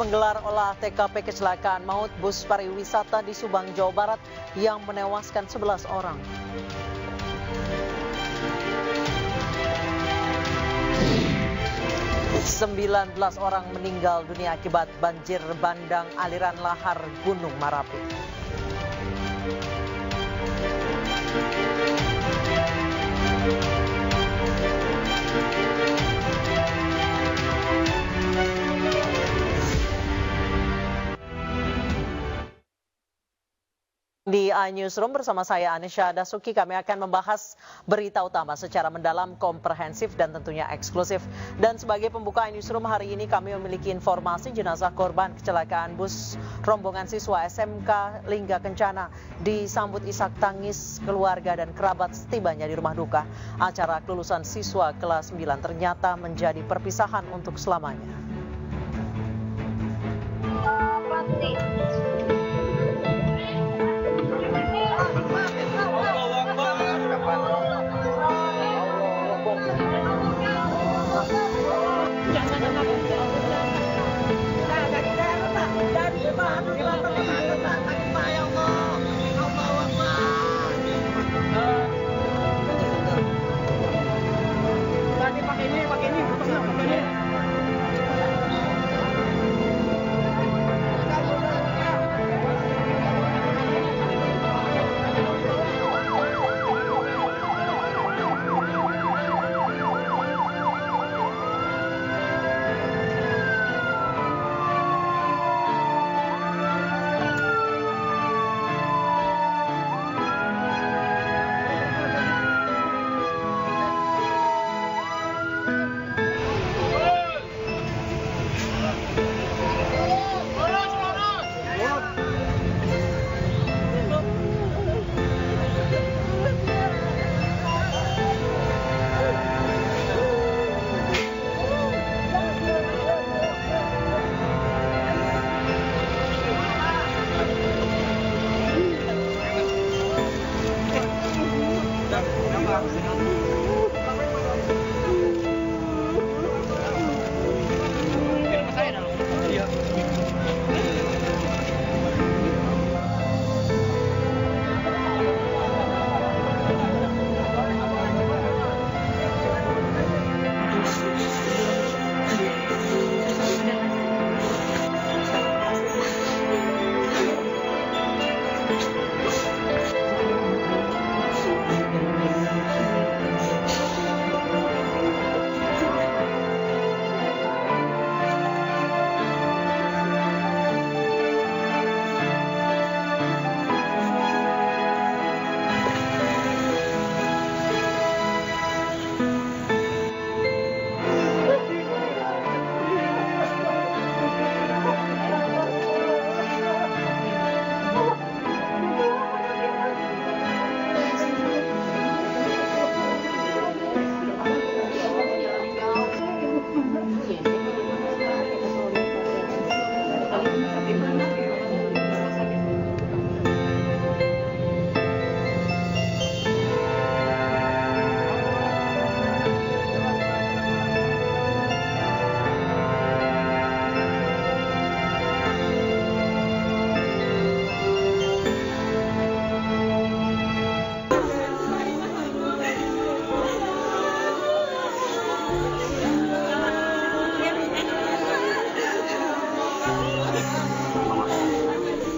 menggelar olah TKP kecelakaan maut bus pariwisata di Subang, Jawa Barat yang menewaskan 11 orang. Sembilan belas orang meninggal dunia akibat banjir bandang aliran lahar Gunung Merapi. Di iNewsroom bersama saya Anisha Dasuki, kami akan membahas berita utama secara mendalam, komprehensif dan tentunya eksklusif. Dan sebagai pembuka iNewsroom hari ini kami memiliki informasi jenazah korban kecelakaan bus rombongan siswa SMK Lingga Kencana disambut isak tangis keluarga dan kerabat setibanya di rumah duka. Acara kelulusan siswa kelas 9 ternyata menjadi perpisahan untuk selamanya.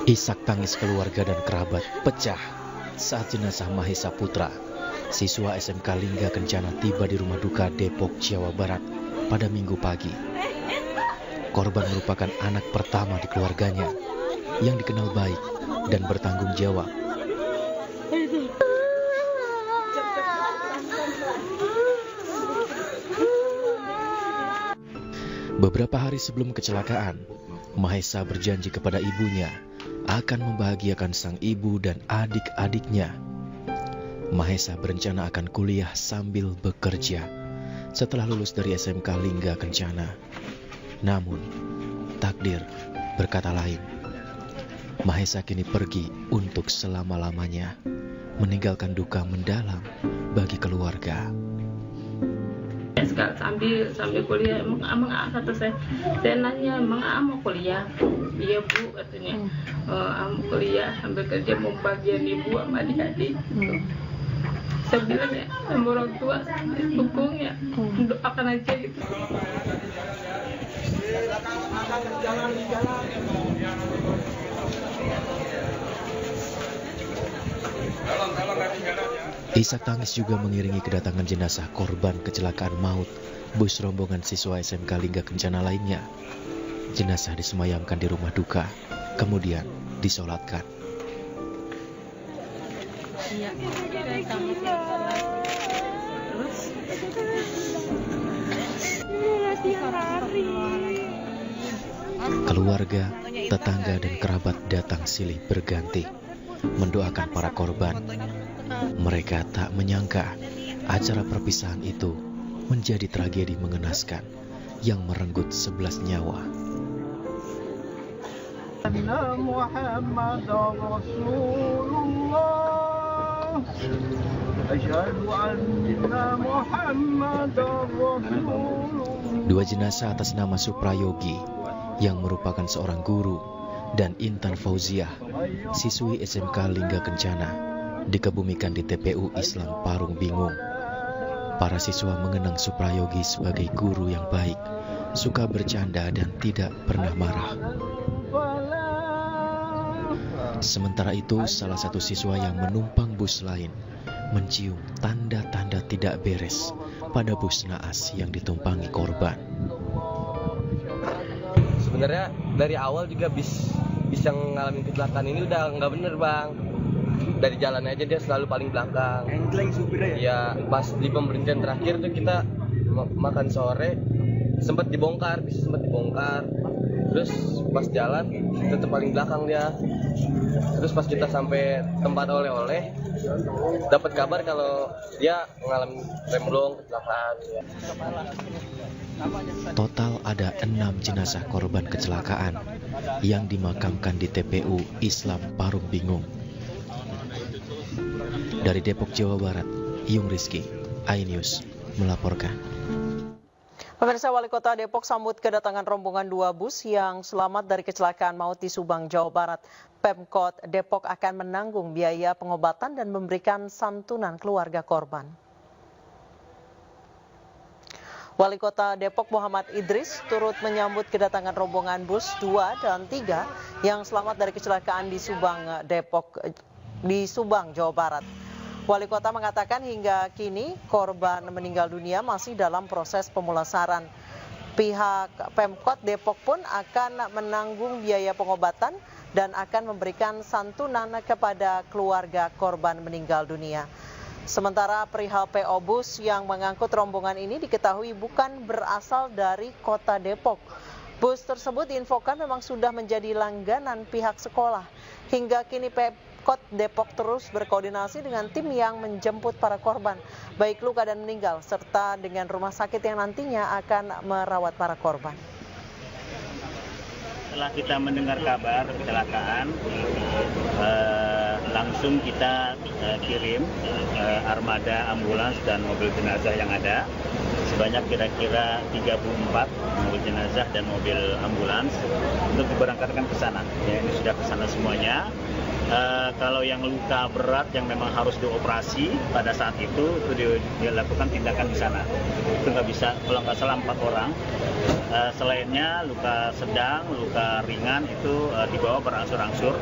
Isak tangis keluarga dan kerabat pecah saat jenazah Mahesa Putra, siswa SMK Lingga Kencana tiba di rumah duka Depok, Jawa Barat pada Minggu pagi. Korban merupakan anak pertama di keluarganya yang dikenal baik dan bertanggung jawab. Beberapa hari sebelum kecelakaan, Mahesa berjanji kepada ibunya akan membahagiakan sang ibu dan adik-adiknya. Mahesa berencana akan kuliah sambil bekerja setelah lulus dari SMK Lingga Kencana. Namun, takdir berkata lain. Mahesa kini pergi untuk selama-lamanya, meninggalkan duka mendalam bagi keluarga. Sambil kuliah emang kata saya nanya emang mau kuliah. Iya Bu katanya, mau kuliah sambil kerja mau bagian ibu sama adik-adik. Saya bilang ya sama orang tua dukung ya, doakan aja gitu. Isak tangis juga mengiringi kedatangan jenazah korban kecelakaan maut bus rombongan siswa SMK Lingga Kencana lainnya. Jenazah disemayamkan di rumah duka, kemudian disolatkan. Keluarga, tetangga dan kerabat datang silih berganti mendoakan para korban. Mereka tak menyangka acara perpisahan itu menjadi tragedi mengenaskan yang merenggut 11 nyawa. Dua jenazah atas nama Suprayogi yang merupakan seorang guru dan Intan Fauziah, siswi SMK Lingga Kencana, dikebumikan di TPU Islam Parung Bingung. Para siswa mengenang Suprayogi sebagai guru yang baik, suka bercanda dan tidak pernah marah. Sementara itu, salah satu siswa yang menumpang bus lain mencium tanda-tanda tidak beres pada bus naas yang ditumpangi korban. Sebenarnya dari awal juga bis yang ngalamin kecelakaan ini udah nggak bener Bang. Dari jalan aja dia selalu paling belakang. Engkleng supirnya ya? Ya pas di pemberhentian terakhir tuh kita makan sore sempat dibongkar. Terus pas jalan tetap paling belakang dia. Terus pas kita sampai tempat oleh-oleh dapat kabar kalau dia mengalami remblong kecelakaan. Total ada 6 jenazah korban kecelakaan yang dimakamkan di TPU Islam Parung Bingung. Dari Depok, Jawa Barat, Yung Rizky, iNews melaporkan. Pemirsa, Wali Kota Depok sambut kedatangan rombongan 2 bus yang selamat dari kecelakaan maut di Subang, Jawa Barat. Pemkot Depok akan menanggung biaya pengobatan dan memberikan santunan keluarga korban. Wali Kota Depok Muhammad Idris turut menyambut kedatangan rombongan bus 2 dan 3 yang selamat dari kecelakaan di Subang, Jawa Barat. Wali Kota mengatakan hingga kini korban meninggal dunia masih dalam proses pemulasaran. Pihak Pemkot Depok pun akan menanggung biaya pengobatan dan akan memberikan santunan kepada keluarga korban meninggal dunia. Sementara perihal PO bus yang mengangkut rombongan ini diketahui bukan berasal dari Kota Depok. Bus tersebut diinfokan memang sudah menjadi langganan pihak sekolah. Hingga kini Pemkot Depok terus berkoordinasi dengan tim yang menjemput para korban, baik luka dan meninggal, serta dengan rumah sakit yang nantinya akan merawat para korban. Setelah kita mendengar kabar kecelakaan, langsung kita kirim armada ambulans dan mobil jenazah yang ada. Sebanyak kira-kira 34 mobil jenazah dan mobil ambulans untuk diberangkatkan ke sana. Ya, ini sudah ke sana semuanya. Kalau yang luka berat yang memang harus dioperasi pada saat itu dilakukan tindakan di sana. Itu nggak bisa, kalau nggak salah 4 orang. Selainnya luka sedang, luka ringan itu dibawa berangsur-angsur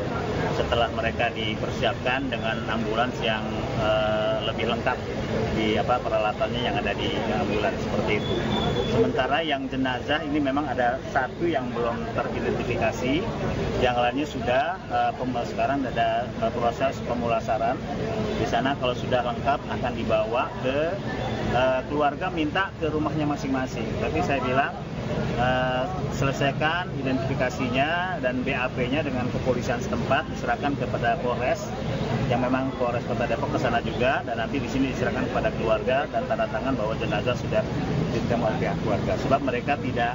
setelah mereka dipersiapkan dengan ambulans yang lebih lengkap di peralatannya yang ada di ambulans seperti itu. Sementara yang jenazah ini memang ada 1 yang belum teridentifikasi, yang lainnya sudah sekarang ada proses pemulasaran. Di sana kalau sudah lengkap akan dibawa ke keluarga, minta ke rumahnya masing-masing. Tapi saya bilang selesaikan identifikasinya dan BAP-nya dengan kepolisian setempat, diserahkan kepada Polres, yang memang Polres Kota Depok ke sana juga, dan nanti di sini diserahkan kepada keluarga dan tanda tangan bahwa jenazah sudah diterima oleh pihak keluarga. Sebab mereka tidak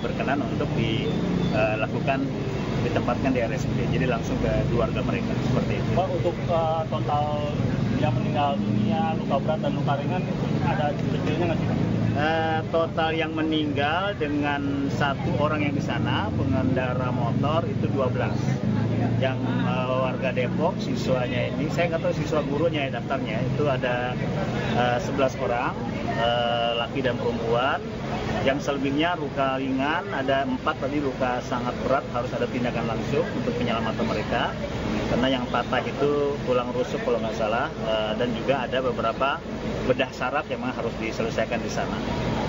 berkenan untuk ditempatkan di RSUD, jadi langsung ke keluarga mereka seperti itu. Pak, untuk total yang meninggal dunia, luka berat dan luka ringan ada detailnya nggak sih? Total yang meninggal dengan 1 orang yang di sana, pengendara motor itu 12. Yang warga Depok, siswanya ini, saya nggak tahu siswa gurunya ya daftarnya, itu ada 11 orang, laki dan perempuan. Yang selebihnya luka ringan, ada 4 tadi luka sangat berat, harus ada tindakan langsung untuk penyelamatan mereka. Karena yang patah itu tulang rusuk kalau nggak salah, dan juga ada beberapa bedah saraf yang memang harus diselesaikan di sana.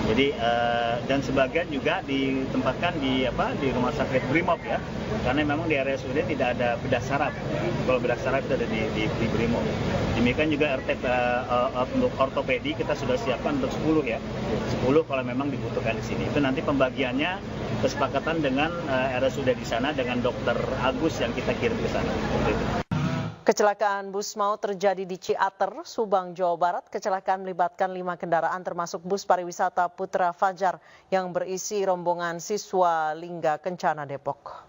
Jadi dan sebagian juga ditempatkan di rumah sakit Brimob ya, karena memang di RSUD tidak ada bedah saraf. Kalau bedah saraf itu ada di Brimob. Demikian juga untuk ortopedi kita sudah siapkan untuk 10 ya, 10 kalau memang dibutuhkan di sini. Itu nanti pembagiannya kesepakatan dengan RSUD di sana dengan Dokter Agus yang kita kirim ke sana. Kecelakaan bus maut terjadi di Ciater, Subang, Jawa Barat. Kecelakaan melibatkan 5 kendaraan termasuk bus pariwisata Putra Fajar yang berisi rombongan siswa Lingga Kencana Depok.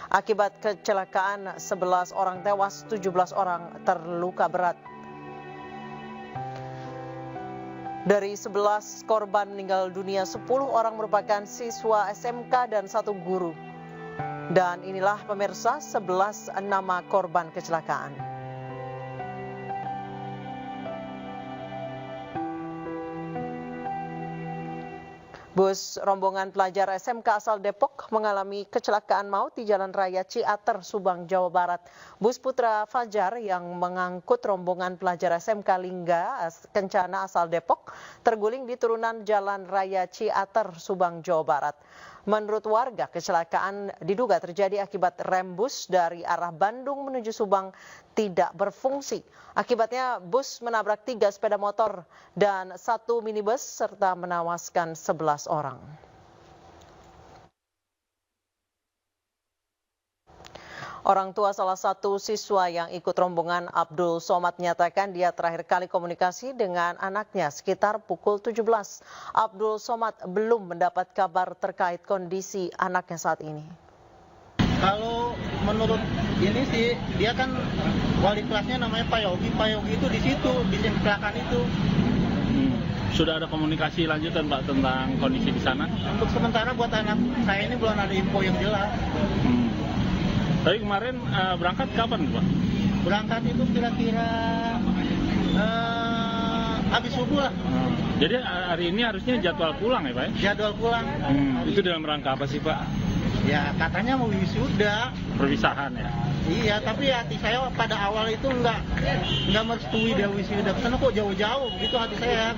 Akibat kecelakaan 11 orang tewas, 17 orang terluka berat. Dari 11 korban meninggal dunia, 10 orang merupakan siswa SMK dan 1 guru. Dan inilah pemirsa 11 nama korban kecelakaan. Bus rombongan pelajar SMK asal Depok mengalami kecelakaan maut di Jalan Raya Ciater, Subang, Jawa Barat. Bus Putra Fajar yang mengangkut rombongan pelajar SMK Lingga Kencana asal Depok terguling di turunan Jalan Raya Ciater, Subang, Jawa Barat. Menurut warga, kecelakaan diduga terjadi akibat rem bus dari arah Bandung menuju Subang tidak berfungsi. Akibatnya bus menabrak 3 sepeda motor dan 1 minibus serta menewaskan 11 orang. Orang tua salah satu siswa yang ikut rombongan Abdul Somad menyatakan dia terakhir kali komunikasi dengan anaknya sekitar pukul 17. Abdul Somad belum mendapat kabar terkait kondisi anaknya saat ini. Kalau menurut ini sih, dia kan wali kelasnya namanya Pak Yogi. Pak Yogi itu di situ, di kecelakaan itu. Sudah ada komunikasi lanjutan Pak tentang kondisi di sana? Untuk sementara buat anak saya ini belum ada info yang jelas. Tapi kemarin berangkat kapan Pak? Berangkat itu kira-kira habis subuh lah. Jadi hari ini harusnya jadwal pulang ya Pak? Jadwal pulang. Itu dalam rangka apa sih Pak? Ya katanya mau wisuda. Perpisahan ya? Iya, tapi hati saya pada awal itu nggak merestui dia wisuda. Kesana kok jauh-jauh, begitu hati saya.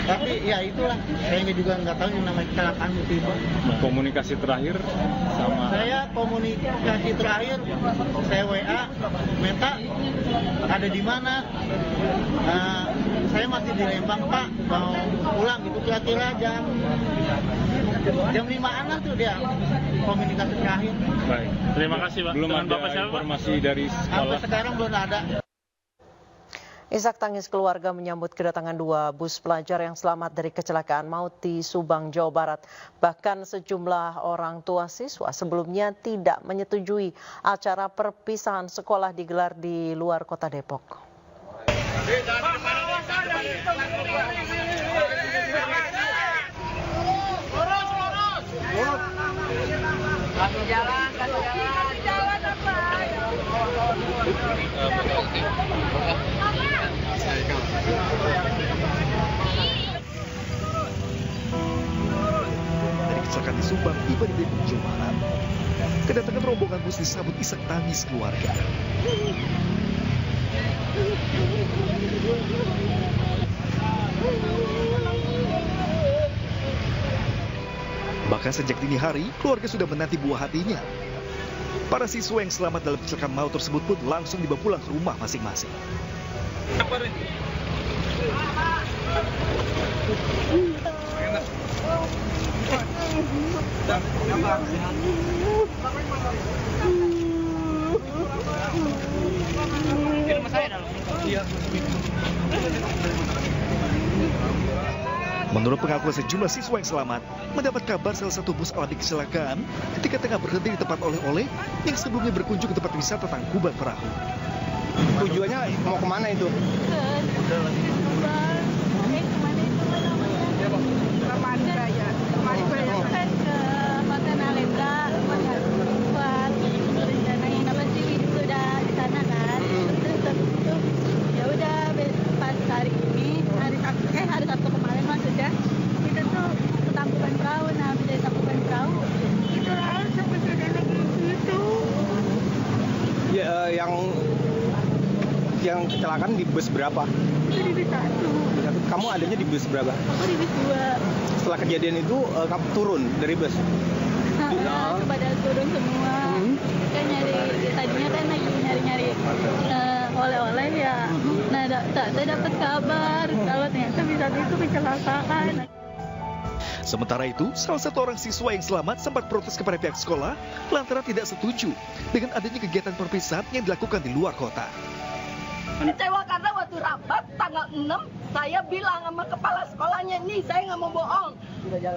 Tapi ya itulah, saya juga nggak tahu yang namanya kecelakaan itu. Komunikasi terakhir sama? Saya komunikasi terakhir, saya WA, minta ada di mana. Saya masih di Lembang Pak, mau pulang gitu kira-kira jam 5-an lah tuh dia komunikasi terakhir. Baik, terima kasih Pak. Belum ada informasi dari sekolah. Sampai sekarang belum ada. Isak tangis keluarga menyambut kedatangan 2 bus pelajar yang selamat dari kecelakaan maut di Subang, Jawa Barat. Bahkan sejumlah orang tua siswa sebelumnya tidak menyetujui acara perpisahan sekolah digelar di luar kota Depok. Dari kecelakaan di Subang tiba di Depok, Jawa Barat. Kedatangan rombongan bus disambut isak tangis keluarga. Bahkan sejak dini hari, keluarga sudah menanti buah hatinya. Para siswa yang selamat dalam kecelakaan maut tersebut pun langsung dibawa pulang ke rumah masing-masing. Menurut pengakuan sejumlah siswa yang selamat, mendapat kabar salah satu bus alami kecelakaan ketika tengah berhenti di tempat oleh-oleh yang sebelumnya berkunjung ke tempat wisata Tangkuban Perahu. Tujuannya mau kemana itu? Kan ke Makan Alenda, makan buat rencanain apa sih sudah di sana kan. Terus habis itu ya udah pas hari ini hari Sabtu kemarin mas sudah kita tuh ke Tampungan Perahu. Nah dari Tampungan Perahu itu lalu sampai sudah lagi gitu. Ya, yang kecelakaan di bus berapa? Itu di bus 1. Kamu adanya di bus berapa? Aku di bus 2. Setelah kejadian itu kamu turun dari bus? Nah, pada turun semua. Kan tadinya kan lagi nyari-nyari oleh-oleh ya. Nah, tak dapat kabar kalau ternyata bisa itu kecelakaan. Sementara itu, salah satu orang siswa yang selamat sempat protes kepada pihak sekolah lantaran tidak setuju dengan adanya kegiatan perpisahan yang dilakukan di luar kota. Kecewa karena waktu rapat tanggal 6 saya bilang sama kepala sekolahnya, nih saya nggak mau bohong.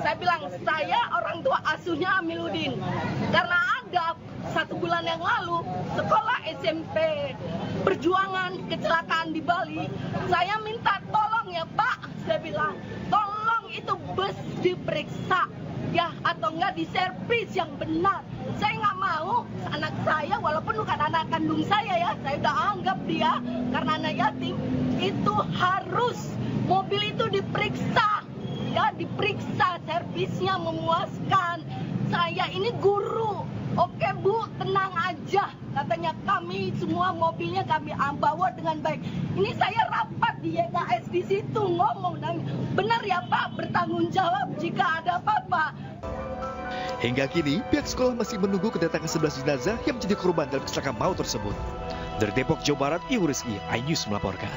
Saya bilang saya orang tua asuhnya Amiluddin. Karena ada 1 bulan yang lalu sekolah SMP Perjuangan kecelakaan di Bali. Saya minta tolong ya Pak, saya bilang tolong itu bus diperiksa ya atau enggak diservis yang benar. Saya nggak mau anak saya walaupun bukan anak kandung saya ya, saya udah anggap dia karena anak yatim, itu harus mobil itu diperiksa ya, diperiksa servisnya memuaskan. Saya ini guru, oke Bu tenang aja, katanya kami semua mobilnya kami bawa dengan baik. Ini saya rapat di YKS di situ ngomong dan benar ya Pak, bertanggung jawab jika ada apa-apa. Hingga kini, pihak sekolah masih menunggu kedatangan 11 jenazah yang menjadi korban dalam kecelakaan maut tersebut. Dari Depok, Jawa Barat, Ibu Rizky, iNews melaporkan.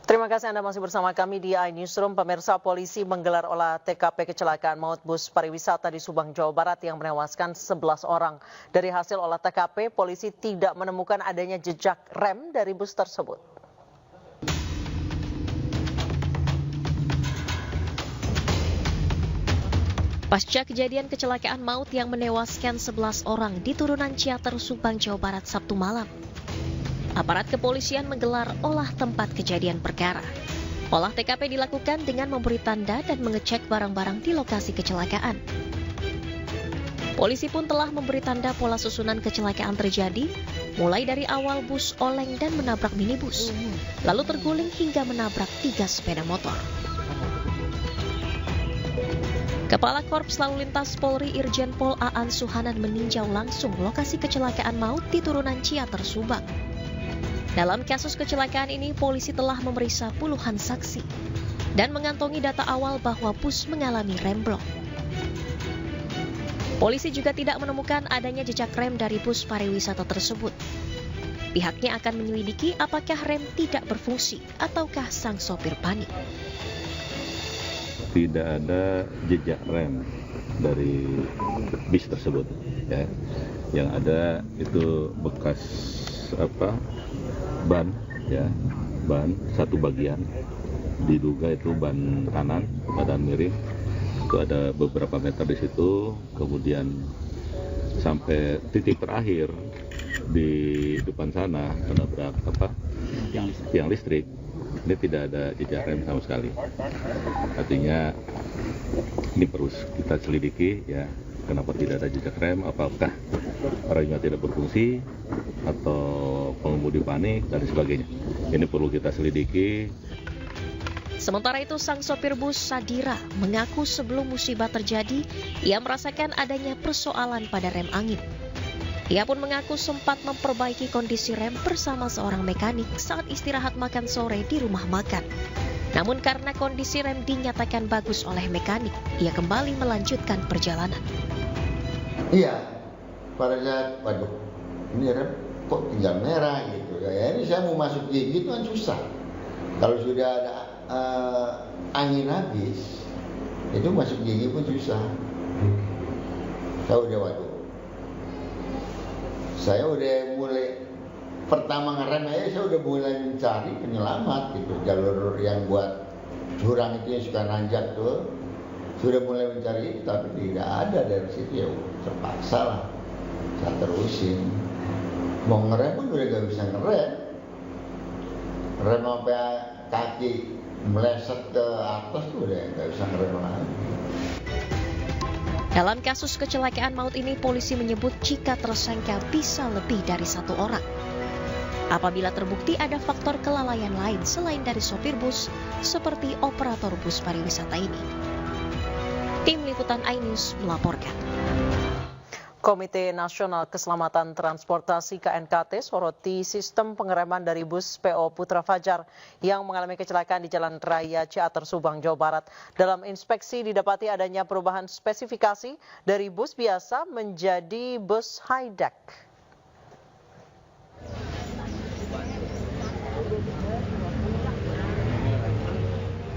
Terima kasih Anda masih bersama kami di iNewsroom. Pemirsa, polisi menggelar olah TKP kecelakaan maut bus pariwisata di Subang, Jawa Barat yang menewaskan 11 orang. Dari hasil olah TKP, polisi tidak menemukan adanya jejak rem dari bus tersebut. Pasca kejadian kecelakaan maut yang menewaskan 11 orang di turunan Ciater, Subang, Jawa Barat Sabtu malam, aparat kepolisian menggelar olah tempat kejadian perkara. Olah TKP dilakukan dengan memberi tanda dan mengecek barang-barang di lokasi kecelakaan. Polisi pun telah memberi tanda pola susunan kecelakaan terjadi, mulai dari awal bus oleng dan menabrak minibus, lalu terguling hingga menabrak 3 sepeda motor. Kepala Korps Lalu Lintas Polri Irjen Pol Aan Suhanan meninjau langsung lokasi kecelakaan maut di turunan Ciater, Subang. Dalam kasus kecelakaan ini, polisi telah memeriksa puluhan saksi dan mengantongi data awal bahwa bus mengalami remblong. Polisi juga tidak menemukan adanya jejak rem dari bus pariwisata tersebut. Pihaknya akan menyelidiki apakah rem tidak berfungsi ataukah sang sopir panik. Tidak ada jejak rem dari bis tersebut, ya. Yang ada itu bekas ban, ya, ban satu bagian, diduga itu ban kanan badan miring, itu ada beberapa meter di situ, kemudian sampai titik terakhir di depan sana menabrak tiang listrik. Ini tidak ada jejak rem sama sekali. Artinya ini perlu kita selidiki, ya, kenapa tidak ada jejak rem, apakah remnya tidak berfungsi atau pengemudi panik dan sebagainya. Ini perlu kita selidiki. Sementara itu, sang sopir bus Sadira mengaku sebelum musibah terjadi, ia merasakan adanya persoalan pada rem angin. Ia pun mengaku sempat memperbaiki kondisi rem bersama seorang mekanik saat istirahat makan sore di rumah makan. Namun karena kondisi rem dinyatakan bagus oleh mekanik, ia kembali melanjutkan perjalanan. Iya, pada saat, waduh, ini rem kok tinggal merah gitu. Ya ini saya mau masuk gigi itu kan susah. Kalau sudah ada angin habis, itu masuk gigi pun susah. Saya udah mulai pertama ngerem aja, saya udah mulai mencari penyelamat gitu, jalur yang buat jurang itu yang suka nanjak tuh, sudah mulai mencari tapi tidak ada dari situ, ya terpaksa lah saya terusin. Mau ngerem pun udah gak bisa ngerem, rem sampai kaki meleset ke atas tuh udah gak bisa ngerem lagi. Dalam kasus kecelakaan maut ini, polisi menyebut jika tersangka bisa lebih dari 1 orang. Apabila terbukti ada faktor kelalaian lain selain dari sopir bus, seperti operator bus pariwisata ini. Tim Liputan iNews melaporkan. Komite Nasional Keselamatan Transportasi KNKT soroti sistem pengereman dari bus PO Putra Fajar yang mengalami kecelakaan di Jalan Raya Ciater, Subang, Jawa Barat. Dalam inspeksi didapati adanya perubahan spesifikasi dari bus biasa menjadi bus high-deck.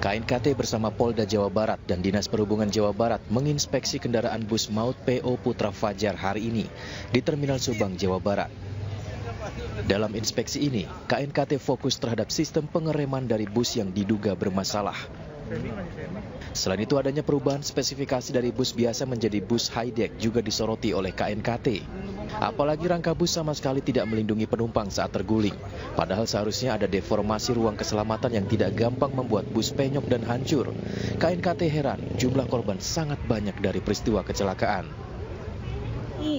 KNKT bersama Polda Jawa Barat dan Dinas Perhubungan Jawa Barat menginspeksi kendaraan bus maut PO Putra Fajar hari ini di Terminal Subang, Jawa Barat. Dalam inspeksi ini, KNKT fokus terhadap sistem pengereman dari bus yang diduga bermasalah. Selain itu, adanya perubahan spesifikasi dari bus biasa menjadi bus high-deck juga disoroti oleh KNKT. Apalagi rangka bus sama sekali tidak melindungi penumpang saat terguling. Padahal seharusnya ada deformasi ruang keselamatan yang tidak gampang membuat bus penyok dan hancur. KNKT heran, jumlah korban sangat banyak dari peristiwa kecelakaan.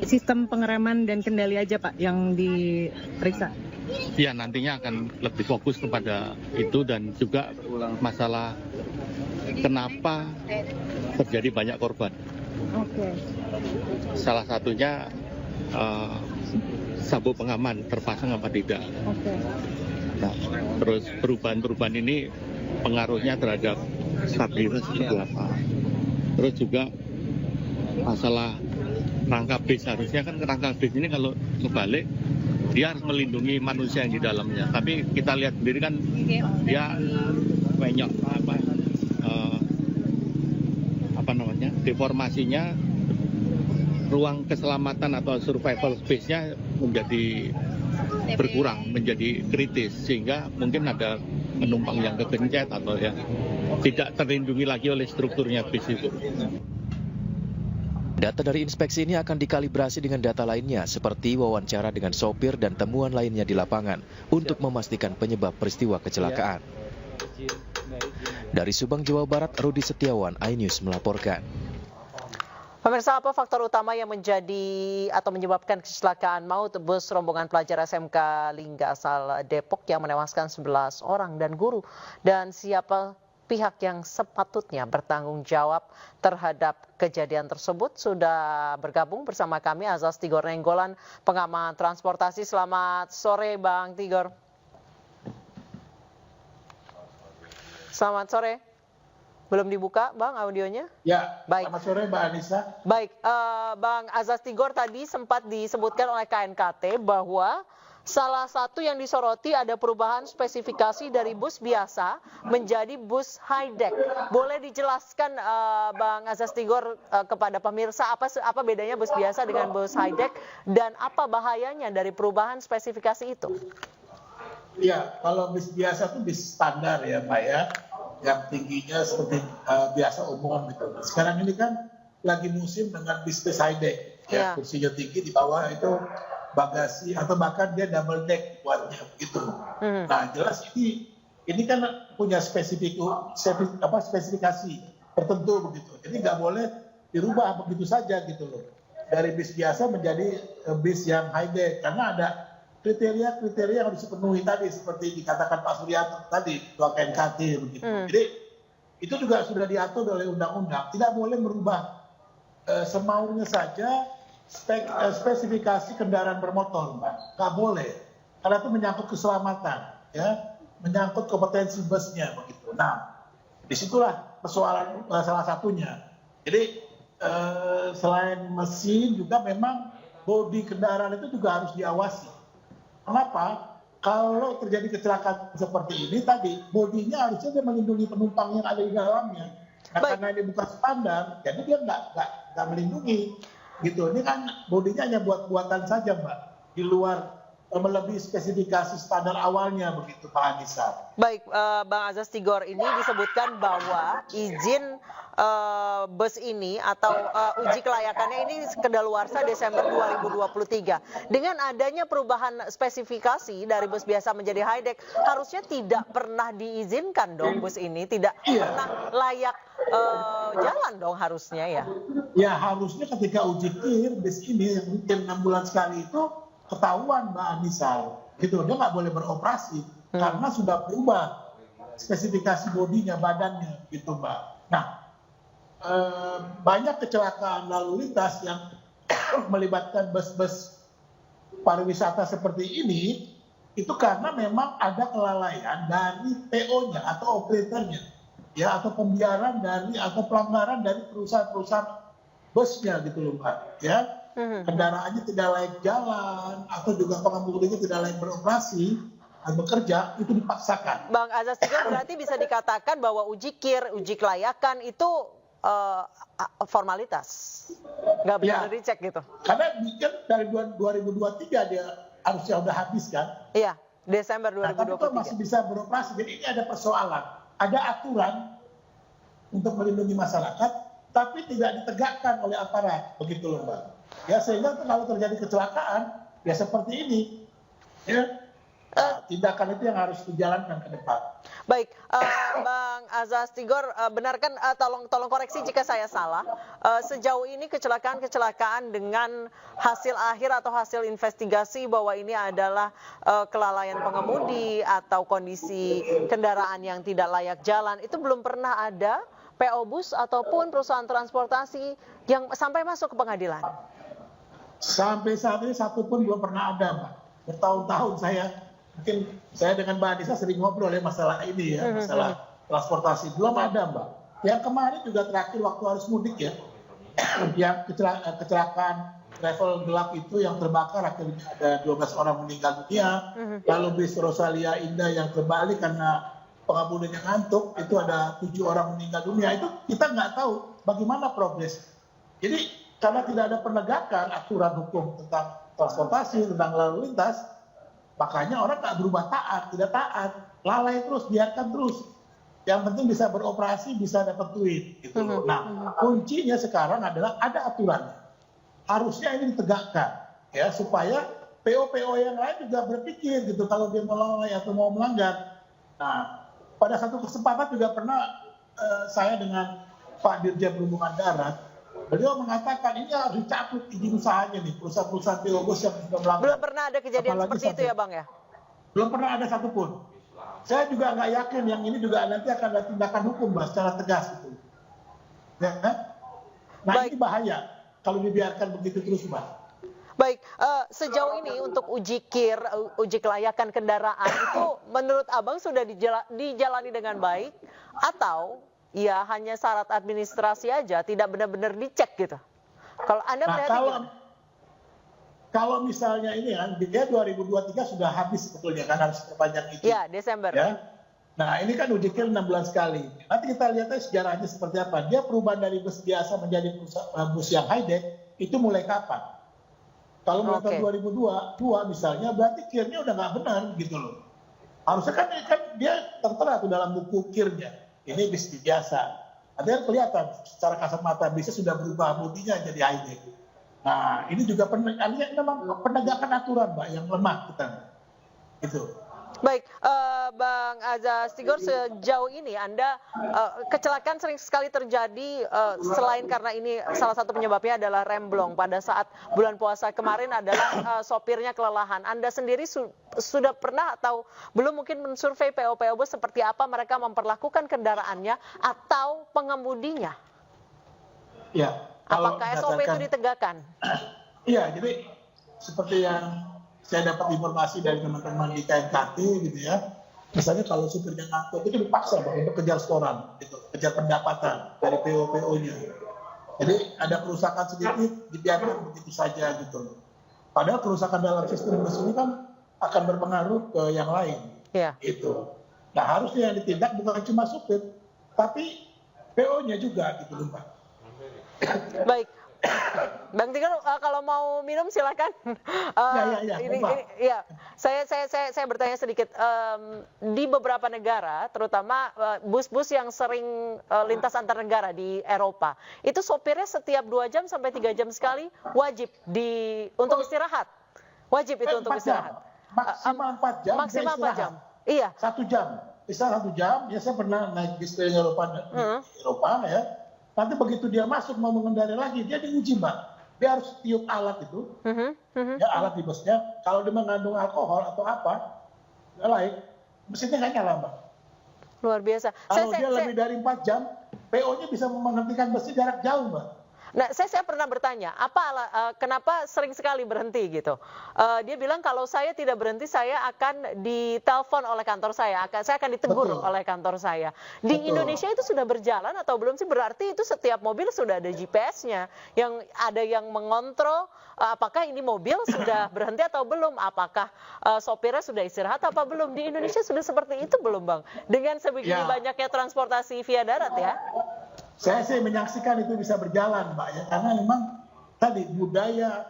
Sistem pengereman dan kendali aja Pak yang diperiksa? Ya, nantinya akan lebih fokus kepada itu dan juga masalah kenapa terjadi banyak korban. Oke. Salah satunya sabuk pengaman terpasang apa tidak. Oke. Nah, terus perubahan-perubahan ini pengaruhnya terhadap stabilitas seperti apa. Terus juga masalah rangka bis, harusnya kan rangka bis ini kalau kebalik dia harus melindungi manusia yang di dalamnya. Tapi kita lihat sendiri kan dia penyok deformasinya, ruang keselamatan atau survival space-nya menjadi berkurang, menjadi kritis, sehingga mungkin ada penumpang yang kegencet atau ya tidak terlindungi lagi oleh strukturnya bis itu. Data dari inspeksi ini akan dikalibrasi dengan data lainnya seperti wawancara dengan sopir dan temuan lainnya di lapangan untuk memastikan penyebab peristiwa kecelakaan. Dari Subang, Jawa Barat, Rudi Setiawan, iNews melaporkan. Pemirsa, apa faktor utama yang menjadi atau menyebabkan kecelakaan maut bus rombongan pelajar SMK Lingga asal Depok yang menewaskan 11 orang dan guru? Dan siapa pihak yang sepatutnya bertanggung jawab terhadap kejadian tersebut? Sudah bergabung bersama kami Azas Tigor Nenggolan, pengamat transportasi. Selamat sore Bang Tigor. Selamat sore. Belum dibuka, Bang, audionya? Ya, baik. Selamat sore, Mbak Anissa. Baik, Bang Azas Tigor, tadi sempat disebutkan oleh KNKT bahwa salah satu yang disoroti ada perubahan spesifikasi dari bus biasa menjadi bus high-deck. Boleh dijelaskan, Bang Azas Tigor, kepada pemirsa apa bedanya bus biasa dengan bus high-deck dan apa bahayanya dari perubahan spesifikasi itu? Ya, kalau bus biasa itu bus standar ya, Pak ya. Yang tingginya seperti biasa umum gitu. Sekarang ini kan lagi musim dengan bis high-deck. Ya, kursinya tinggi, di bawah itu bagasi atau bahkan dia double deck buatnya begitu. Nah, jelas ini kan punya spesifikasi tertentu begitu. Jadi nggak boleh dirubah begitu saja gitu loh. Dari bis biasa menjadi bis yang high-deck karena ada kriteria yang harus dipenuhi tadi seperti dikatakan Pak Suryanto tadi, Ketua KNKT begitu. Jadi itu juga sudah diatur oleh undang-undang. Tidak boleh merubah semaunya saja spesifikasi kendaraan bermotor, Mbak. Nggak boleh. Karena itu menyangkut keselamatan, ya, menyangkut kompetensi busnya begitu. Nah, disitulah persoalan salah satunya. Jadi selain mesin juga memang bodi kendaraan itu juga harus diawasi. Kenapa? Kalau terjadi kecelakaan seperti ini tadi, bodinya harusnya dia melindungi penumpang yang ada di dalamnya. Nah, karena ini bukan standar, jadi dia nggak melindungi. Gitu. Ini kan bodinya hanya buat buatan saja, Mbak. Di luar melebihi spesifikasi standar awalnya begitu Pak Anissa. Baik, Bang Azas Tigor, ini disebutkan bahwa izin bus ini atau uji kelayakannya ini kedaluarsa Desember 2023. Dengan adanya perubahan spesifikasi dari bus biasa menjadi high-deck, harusnya tidak pernah diizinkan dong bus ini, tidak pernah layak jalan dong harusnya ya. Ya harusnya ketika uji kir bus ini yang mungkin 6 bulan sekali itu ketahuan Mbak Anissa, gitu dia nggak boleh beroperasi karena sudah berubah spesifikasi bodinya, badannya, gitu Mbak. Nah, banyak kecelakaan lalu lintas yang melibatkan bus-bus pariwisata seperti ini itu karena memang ada kelalaian dari PO-nya atau operatornya, ya, atau pembiaran dari atau pelanggaran dari perusahaan-perusahaan busnya, gitu loh Mbak, ya. Kendaraannya tidak layak jalan atau juga pengemudinya tidak layak beroperasi atau bekerja, itu dipaksakan. Bang Azas juga berarti bisa dikatakan bahwa uji kir, uji kelayakan itu formalitas, nggak bisa dicek gitu. Karena kan dari 2023 dia harusnya udah habis kan? Iya, Desember 2023. Nah, tapi itu masih bisa beroperasi. Jadi ini ada persoalan, ada aturan untuk melindungi masyarakat, tapi tidak ditegakkan oleh aparat, begitu loh Mbak. Ya sehingga kalau terjadi kecelakaan, ya seperti ini, ya tindakan itu yang harus dijalankan ke depan. Baik, Bang Azas Tigor, benarkan tolong koreksi jika saya salah. Sejauh ini kecelakaan dengan hasil akhir atau hasil investigasi bahwa ini adalah kelalaian pengemudi atau kondisi kendaraan yang tidak layak jalan, itu belum pernah ada PO bus ataupun perusahaan transportasi yang sampai masuk ke pengadilan. Sampai saat ini satu pun belum pernah ada, Mbak. Bertahun-tahun mungkin saya dengan Mbak Anissa sering ngobrol ya masalah ini ya, masalah transportasi. Belum ada, Mbak. Yang kemarin juga terakhir waktu harus mudik ya, yang kecelakaan travel gelap itu yang terbakar, akhirnya ada 12 orang meninggal dunia. Lalu bis Rosalia Indah yang terbalik karena pengemudinya ngantuk, itu ada 7 orang meninggal dunia. Itu kita nggak tahu bagaimana progres. Jadi karena tidak ada penegakan aturan hukum tentang transportasi, tentang lalu lintas, makanya orang nggak berubah taat, tidak taat, lalai terus, biarkan terus. Yang penting bisa beroperasi, bisa dapat duit. Gitu. Nah, kuncinya sekarang adalah ada aturannya. Harusnya ini ditegakkan, ya, supaya PO-PO yang lain juga berpikir gitu kalau dia mau lalai atau mau melanggar. Nah, pada satu kesempatan juga pernah saya dengan Pak Dirjen Perhubungan Darat, beliau mengatakan ini harus dicabut izin usahanya nih, perusahaan-perusahaan PO bus yang sudah melanggar. Belum pernah ada kejadian seperti itu ya Bang ya? Belum pernah ada satupun. Saya juga nggak yakin yang ini juga nanti akan ada tindakan hukum Mbak, secara tegas gitu. Ya, kan? Nah ini bahaya kalau dibiarkan begitu terus Mbak. Baik, sejauh ini untuk uji kir, uji kelayakan kendaraan itu menurut Abang sudah dijalani dengan baik atau ya hanya syarat administrasi aja, tidak benar-benar dicek gitu? Kalau Anda melihat kalau misalnya ini kan, dia 2023 sudah habis sebetulnya kan harus perpanjang itu. Iya, Desember. Ya. Nah ini kan uji kir 6 bulan sekali. Nanti kita lihat sejarahnya seperti apa. Dia perubahan dari bus biasa menjadi bus yang high-deck, itu mulai kapan? Kalau mulai tahun 2002 misalnya, berarti kirnya udah nggak benar gitu loh. Harusnya kan dia tertera tuh dalam buku kirnya. Ini bis biasa. Ada yang kelihatan secara kasat mata bisnya sudah berubah bodinya jadi high-deck. Nah, ini juga memang penegakan aturan, Mbak, yang lemah kita. Itu. Baik, Bang Azas Tigor, sejauh ini Anda kecelakaan sering sekali terjadi selain karena ini salah satu penyebabnya adalah remblong pada saat bulan puasa kemarin adalah sopirnya kelelahan. Anda sendiri sudah pernah atau belum mungkin mensurvei PO-PO bus seperti apa mereka memperlakukan kendaraannya atau pengemudinya? Ya. Apakah SOP itu ditegakkan? Iya, jadi seperti yang saya dapat informasi dari teman-teman di KNKT gitu ya. Misalnya kalau supirnya ngantuk itu dipaksa untuk kejar setoran, gitu, kejar pendapatan dari PO-PO-nya. Jadi ada kerusakan sedikit dibiarkan begitu saja gitu. Padahal kerusakan dalam sistem bus ini kan akan berpengaruh ke yang lain. Iya. Gitu. Nah harusnya yang ditindak bukan cuma supir, tapi PO-nya juga gitu loh Pak. Baik, Bang Tigor, kalau mau minum silakan. Saya bertanya sedikit. Di beberapa negara, terutama bus-bus yang sering lintas antar negara di Eropa, itu sopirnya setiap 2 jam sampai 3 jam sekali wajib untuk istirahat. Wajib itu untuk istirahat. Maksimal 4 jam. Maksimal 4 jam. Iya. 1 jam. Bisa 1 jam. Ya saya pernah naik bis keliling Eropa ya. Nanti begitu dia masuk mau mengendarai lagi, dia diuji Mbak. Dia harus tiup alat itu, ya alat di busnya. Kalau dia mengandung alkohol atau apa, lain, mesinnya nggak nyala Mbak. Luar biasa. Kalau dia lebih dari 4 jam, PO-nya bisa menghentikan busnya jarak jauh Mbak. Nah, saya pernah bertanya, kenapa sering sekali berhenti gitu? Dia bilang kalau saya tidak berhenti, saya akan ditelepon oleh kantor saya akan ditegur oleh kantor saya. Di Indonesia itu sudah berjalan atau belum sih? Berarti itu setiap mobil sudah ada GPS-nya, yang ada yang mengontrol apakah ini mobil sudah berhenti atau belum, apakah sopirnya sudah istirahat apa belum. Di Indonesia sudah seperti itu belum Bang? Dengan sebegini banyaknya transportasi via darat ya? Saya sih menyaksikan itu bisa berjalan, Mbak, ya, karena memang tadi budaya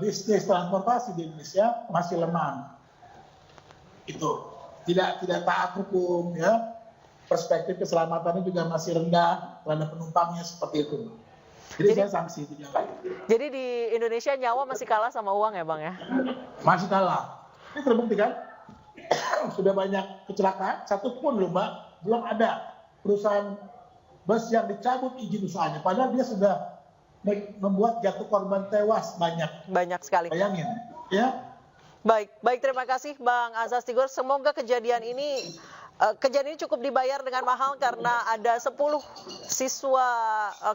bisnis transportasi di Indonesia masih lemah. Itu tidak taat hukum, ya. Perspektif keselamatannya juga masih rendah terhadap penumpangnya seperti itu. Jadi saya sanksi itu jalan. Jadi di Indonesia nyawa masih kalah sama uang ya, Bang ya? Masih kalah. Ini terbukti kan? Sudah banyak kecelakaan, satu pun loh, Mbak, belum ada perusahaan bus yang dicabut izin usahanya, padahal dia sudah membuat jatuh korban tewas banyak sekali. Bayangin, ya. Baik, terima kasih Bang Azas Tigor. Semoga kejadian ini cukup dibayar dengan mahal karena ada 10 siswa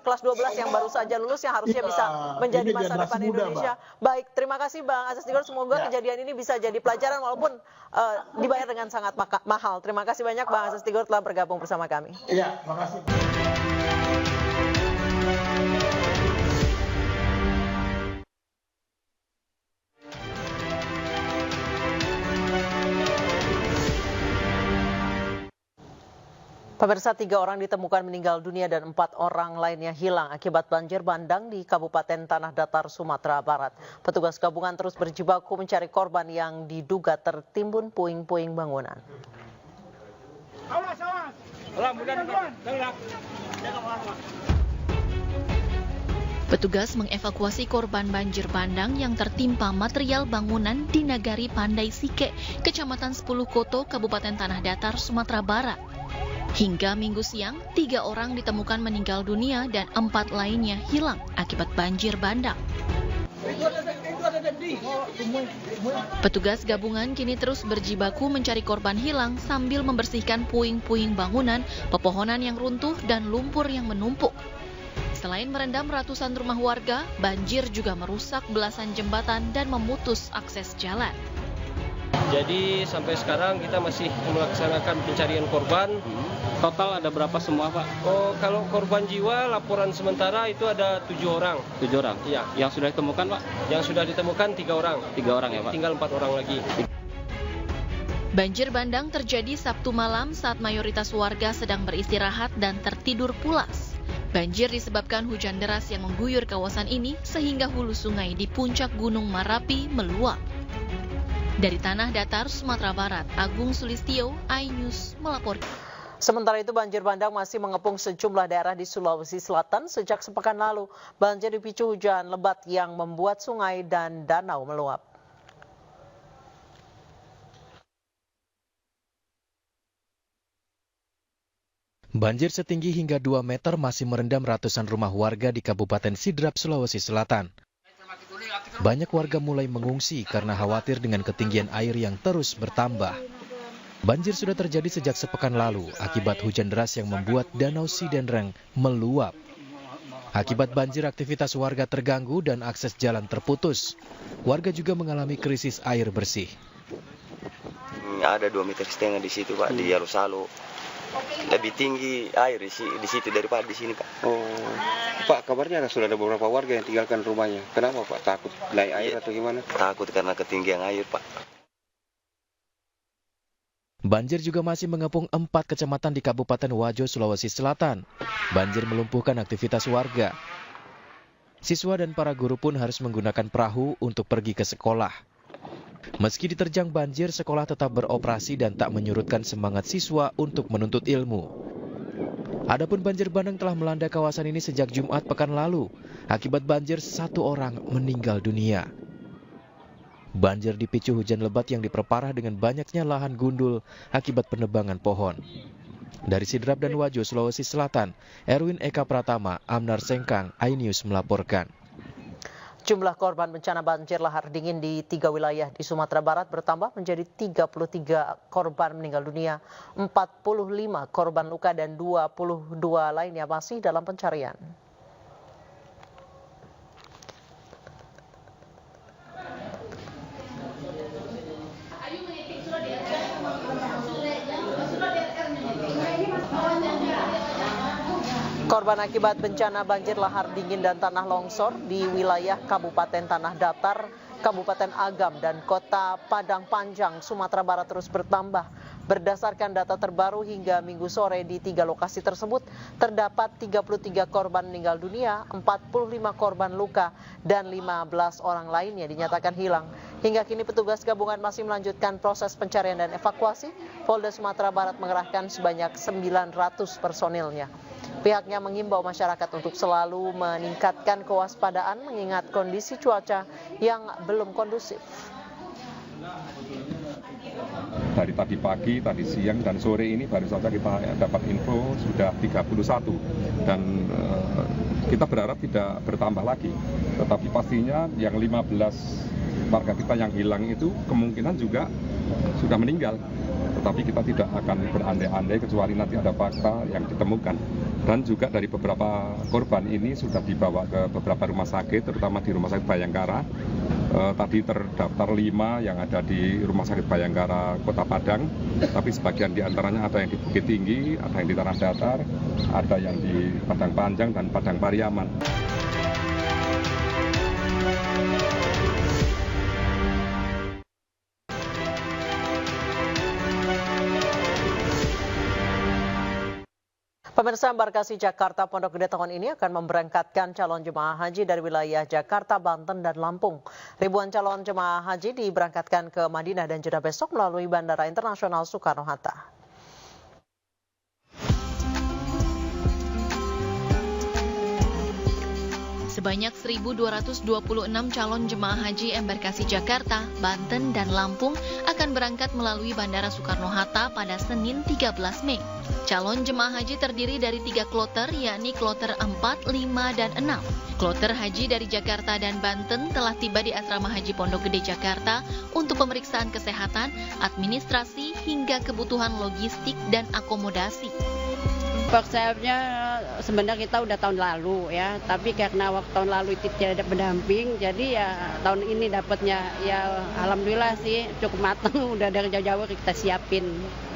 kelas 12 yang baru saja lulus yang harusnya bisa menjadi masa depan Indonesia. Baik, terima kasih Bang Azas Tigor. Semoga kejadian ini bisa jadi pelajaran walaupun dibayar dengan sangat mahal. Terima kasih banyak Bang Azas Tigor telah bergabung bersama kami. Iya, terima kasih. Pemirsa, 3 orang ditemukan meninggal dunia dan 4 orang lainnya hilang akibat banjir bandang di Kabupaten Tanah Datar, Sumatera Barat. Petugas gabungan terus berjibaku mencari korban yang diduga tertimbun puing-puing bangunan. Petugas mengevakuasi korban banjir bandang yang tertimpa material bangunan di Nagari Pandai Sike, Kecamatan 10 Koto, Kabupaten Tanah Datar, Sumatera Barat. Hingga Minggu siang, 3 orang ditemukan meninggal dunia dan 4 lainnya hilang akibat banjir bandang. Petugas gabungan kini terus berjibaku mencari korban hilang sambil membersihkan puing-puing bangunan, pepohonan yang runtuh, dan lumpur yang menumpuk. Selain merendam ratusan rumah warga, banjir juga merusak belasan jembatan dan memutus akses jalan. Jadi sampai sekarang kita masih melaksanakan pencarian korban. Total ada berapa semua Pak? Oh, kalau korban jiwa laporan sementara itu ada 7 orang. 7 orang? Iya. Yang sudah ditemukan Pak? Yang sudah ditemukan 3 orang. 3 orang ya Pak? Tinggal 4 orang lagi. Banjir bandang terjadi Sabtu malam saat mayoritas warga sedang beristirahat dan tertidur pulas. Banjir disebabkan hujan deras yang mengguyur kawasan ini sehingga hulu sungai di puncak Gunung Marapi meluap. Dari Tanah Datar, Sumatera Barat, Agung Sulistyo, iNews melaporkan. Sementara itu banjir bandang masih mengepung sejumlah daerah di Sulawesi Selatan sejak sepekan lalu. Banjir dipicu hujan lebat yang membuat sungai dan danau meluap. Banjir setinggi hingga 2 meter masih merendam ratusan rumah warga di Kabupaten Sidrap, Sulawesi Selatan. Banyak warga mulai mengungsi karena khawatir dengan ketinggian air yang terus bertambah. Banjir sudah terjadi sejak sepekan lalu akibat hujan deras yang membuat Danau Sidenreng meluap. Akibat banjir, aktivitas warga terganggu dan akses jalan terputus. Warga juga mengalami krisis air bersih. Ada 2,5 meter di situ Pak, di Yarusalo. Lebih tinggi air di situ daripada di sini Pak. Oh, Pak, kabarnya sudah ada beberapa warga yang tinggalkan rumahnya. Kenapa Pak? Takut naik air atau gimana? Takut karena ketinggian air Pak. Banjir juga masih mengepung 4 kecamatan di Kabupaten Wajo, Sulawesi Selatan. Banjir melumpuhkan aktivitas warga. Siswa dan para guru pun harus menggunakan perahu untuk pergi ke sekolah. Meski diterjang banjir, sekolah tetap beroperasi dan tak menyurutkan semangat siswa untuk menuntut ilmu. Adapun banjir bandang telah melanda kawasan ini sejak Jumat pekan lalu. Akibat banjir, 1 orang meninggal dunia. Banjir dipicu hujan lebat yang diperparah dengan banyaknya lahan gundul akibat penebangan pohon. Dari Sidrap dan Wajo, Sulawesi Selatan, Erwin Eka Pratama, Amnar Sengkang, iNews melaporkan. Jumlah korban bencana banjir lahar dingin di 3 wilayah di Sumatera Barat bertambah menjadi 33 korban meninggal dunia, 45 korban luka dan 22 lainnya masih dalam pencarian. Korban akibat bencana banjir lahar dingin dan tanah longsor di wilayah Kabupaten Tanah Datar, Kabupaten Agam, dan Kota Padang Panjang, Sumatera Barat terus bertambah. Berdasarkan data terbaru hingga Minggu sore di 3 lokasi tersebut, terdapat 33 korban meninggal dunia, 45 korban luka, dan 15 orang lainnya dinyatakan hilang. Hingga kini petugas gabungan masih melanjutkan proses pencarian dan evakuasi. Polda Sumatera Barat mengerahkan sebanyak 900 personilnya. Pihaknya mengimbau masyarakat untuk selalu meningkatkan kewaspadaan mengingat kondisi cuaca yang belum kondusif. Dari tadi pagi, tadi siang, dan sore ini baru saja kita dapat info sudah 31 dan kita berharap tidak bertambah lagi. Tetapi pastinya yang 15 warga kita yang hilang itu kemungkinan juga sudah meninggal. Tetapi kita tidak akan berandai-andai kecuali nanti ada fakta yang ditemukan. Dan juga dari beberapa korban ini sudah dibawa ke beberapa rumah sakit, terutama di Rumah Sakit Bayangkara. Tadi terdaftar 5 yang ada di Rumah Sakit Bayangkara Kota Padang, tapi sebagian di antaranya ada yang di Bukit Tinggi, ada yang di Tanah Datar, ada yang di Padang Panjang dan Padang Pariaman. Pemirsa, embarkasi Jakarta Pondok Gede tahun ini akan memberangkatkan calon jemaah haji dari wilayah Jakarta, Banten, dan Lampung. Ribuan calon jemaah haji diberangkatkan ke Madinah dan Jeddah besok melalui Bandara Internasional Soekarno-Hatta. Sebanyak 1.226 calon jemaah haji embarkasi Jakarta, Banten, dan Lampung akan berangkat melalui Bandara Soekarno-Hatta pada Senin 13 Mei. Calon jemaah haji terdiri dari 3 kloter, yakni kloter 4, 5, dan 6. Kloter haji dari Jakarta dan Banten telah tiba di Asrama Haji Pondok Gede Jakarta untuk pemeriksaan kesehatan, administrasi, hingga kebutuhan logistik dan akomodasi. Persiapnya sebenarnya kita udah tahun lalu ya, tapi karena waktu tahun lalu itu tidak ada pendamping, jadi ya tahun ini dapatnya ya alhamdulillah sih cukup matang, udah dari jauh-jauh kita siapin.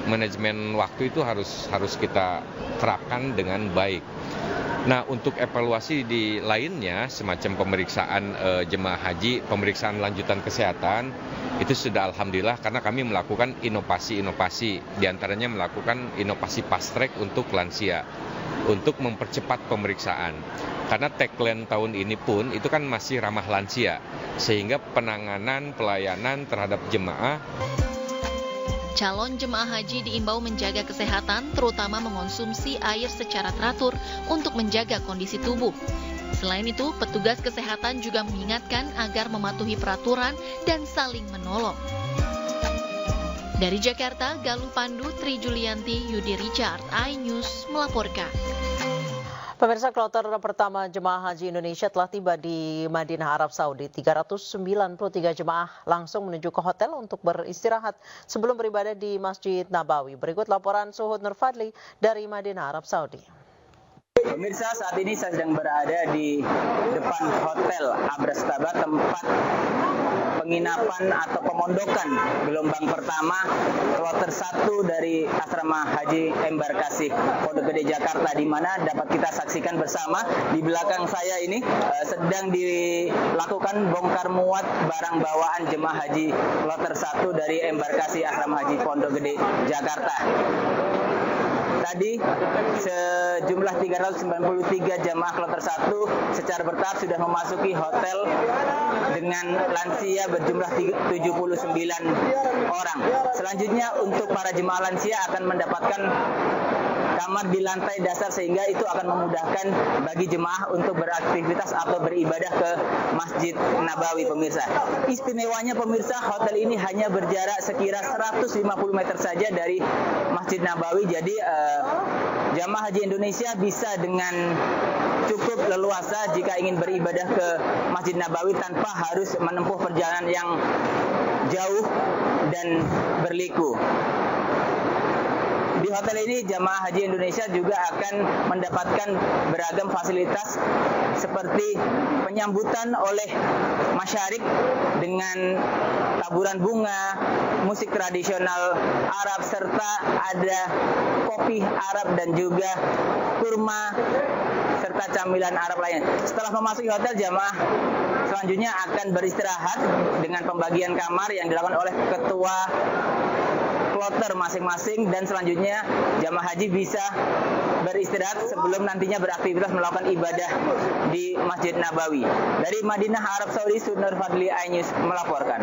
Manajemen waktu itu harus kita terapkan dengan baik. Nah, untuk evaluasi di lainnya semacam pemeriksaan jemaah haji, pemeriksaan lanjutan kesehatan itu sudah alhamdulillah karena kami melakukan inovasi-inovasi, diantaranya melakukan inovasi fast track untuk lansia untuk mempercepat pemeriksaan. Karena tagline tahun ini pun itu kan masih ramah lansia, sehingga penanganan pelayanan terhadap jemaah. Calon jemaah haji diimbau menjaga kesehatan, terutama mengonsumsi air secara teratur untuk menjaga kondisi tubuh. Selain itu, petugas kesehatan juga mengingatkan agar mematuhi peraturan dan saling menolong. Dari Jakarta, Galuh Pandu, Tri Julianti, Yudi Richard, iNews melaporkan. Pemirsa, kloter pertama jemaah haji Indonesia telah tiba di Madinah, Arab Saudi. 393 jemaah langsung menuju ke hotel untuk beristirahat sebelum beribadah di Masjid Nabawi. Berikut laporan Suhud Nurfadli dari Madinah, Arab Saudi. Pemirsa, saat ini saya sedang berada di depan Hotel Abrastaba, tempat penginapan atau pemondokan gelombang pertama kloter 1 dari Asrama Haji Embarkasi Pondok Gede Jakarta, di mana dapat kita saksikan bersama di belakang saya ini sedang dilakukan bongkar muat barang bawaan jemaah haji kloter 1 dari Embarkasi Asrama Haji Pondok Gede Jakarta. Tadi sejumlah 300 393 jamaah kloter 1 secara bertahap sudah memasuki hotel dengan lansia berjumlah 79 orang. Selanjutnya untuk para jemaah lansia akan mendapatkan kamar di lantai dasar sehingga itu akan memudahkan bagi jemaah untuk beraktivitas atau beribadah ke Masjid Nabawi, pemirsa. Istimewanya pemirsa, hotel ini hanya berjarak sekira 150 meter saja dari Masjid Nabawi. Jadi jamaah haji Indonesia bisa dengan cukup leluasa jika ingin beribadah ke Masjid Nabawi tanpa harus menempuh perjalanan yang jauh dan berliku. Di hotel ini jamaah haji Indonesia juga akan mendapatkan beragam fasilitas seperti penyambutan oleh masyarakat dengan taburan bunga, musik tradisional Arab, serta ada kopi Arab dan juga kurma serta camilan Arab lainnya. Setelah memasuki hotel, jamaah selanjutnya akan beristirahat dengan pembagian kamar yang dilakukan oleh ketua kloter masing-masing, dan selanjutnya jamaah haji bisa beristirahat sebelum nantinya beraktivitas melakukan ibadah di Masjid Nabawi. Dari Madinah, Arab Saudi, Sunur Fadli, iNews melaporkan.